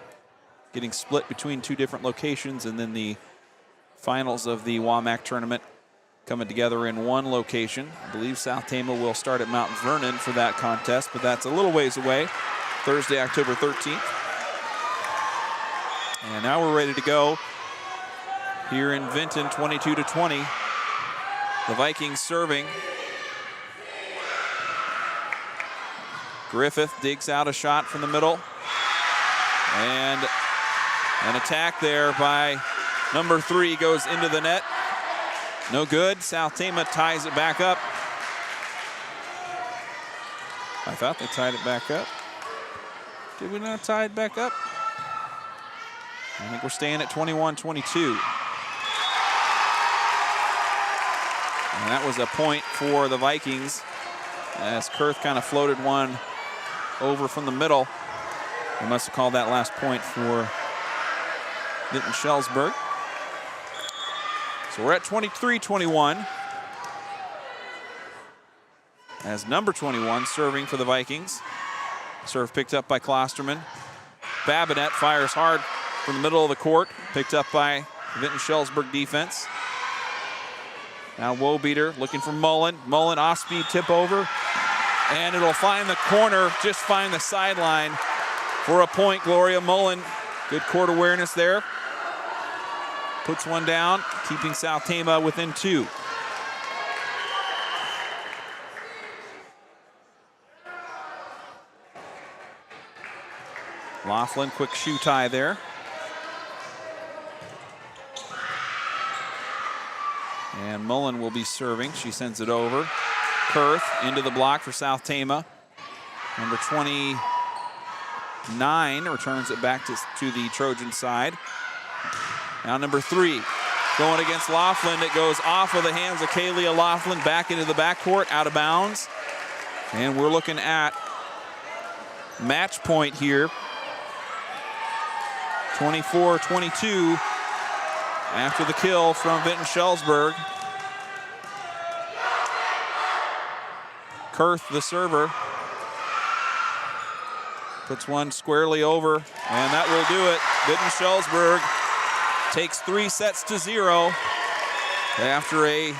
getting split between two different locations, and then the finals of the WaMaC tournament coming together in one location. I believe South Tama will start at Mount Vernon for that contest, but that's a little ways away. Thursday, October 13th. And now we're ready to go here in Vinton, 22-20. The Vikings serving. Griffith digs out a shot from the middle. And an attack there by number 3 goes into the net. No good. South Tama ties it back up. I thought they tied it back up. Did we not tie it back up? I think we're staying at 21-22. And that was a point for the Vikings as Kurth kind of floated one over from the middle. We must have called that last point for Vinton-Shellsburg. So we're at 23-21 as number 21 serving for the Vikings. Serve picked up by Klosterman. Babinet fires hard from the middle of the court, picked up by Vinton-Shellsburg defense. Now Wobeater looking for Mullen. Mullen off-speed tip over, and it'll find the corner, just find the sideline for a point. Gloria Mullen, good court awareness there. Puts one down, keeping South Tama within 2. Laughlin, quick shoe tie there. And Mullen will be serving. She sends it over. Kurth into the block for South Tama. Number 29 returns it back to the Trojan side. Now number 3 going against Laughlin. It goes off of the hands of Kalia Laughlin back into the backcourt, out of bounds. And we're looking at match point here. 24-22 after the kill from Vinton-Shellsburg. Kurth, the server, puts one squarely over, and that will do it. Vinton-Shellsburg takes 3-0 after a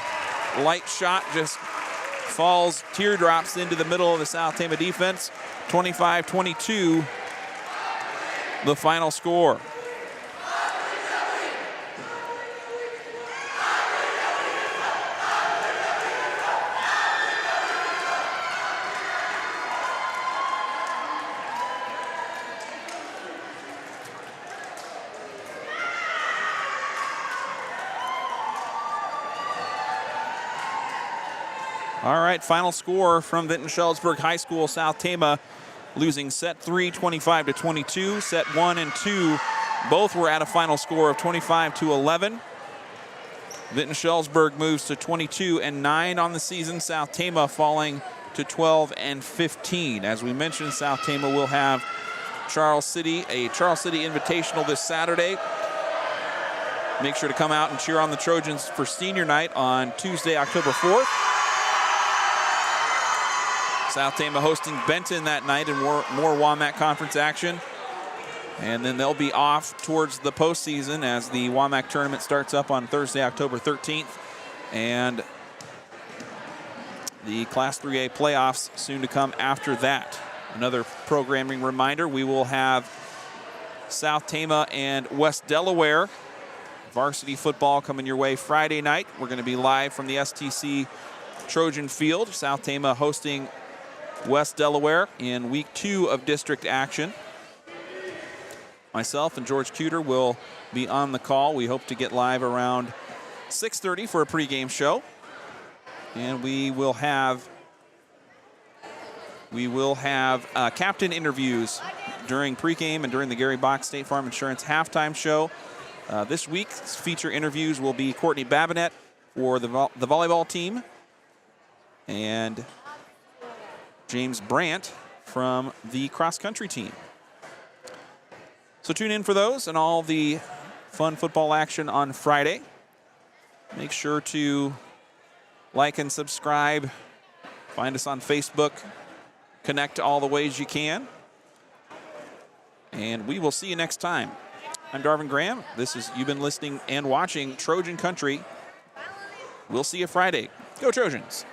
light shot just falls, teardrops into the middle of the South Tama defense. 25-22, the final score. All right, final score from Vinton-Shellsburg High School. South Tama losing set 3, 25-22. Set 1 and 2, both were at a final score of 25-11. Vinton-Shellsburg moves to 22-9 on the season. South Tama falling to 12 and 15. As we mentioned, South Tama will have Charles City Invitational this Saturday. Make sure to come out and cheer on the Trojans for senior night on Tuesday, October 4th. South Tama hosting Benton that night in more WaMaC Conference action. And then they'll be off towards the postseason as the WaMaC tournament starts up on Thursday, October 13th. And the Class 3A playoffs soon to come after that. Another programming reminder, we will have South Tama and West Delaware varsity football coming your way Friday night. We're going to be live from the STC Trojan Field. South Tama hosting West Delaware in week 2 of district action. Myself and George Cuter will be on the call. We hope to get live around 6:30 for a pregame show. And we will have captain interviews during pregame and during the Gary Bach State Farm Insurance halftime show. This week's feature interviews will be Courtney Babinet for the volleyball team and James Brandt from the cross-country team. So tune in for those and all the fun football action on Friday. Make sure to like and subscribe. Find us on Facebook. Connect all the ways you can. And we will see you next time. I'm Darvin Graham. You've been listening and watching Trojan Country. We'll see you Friday. Go Trojans.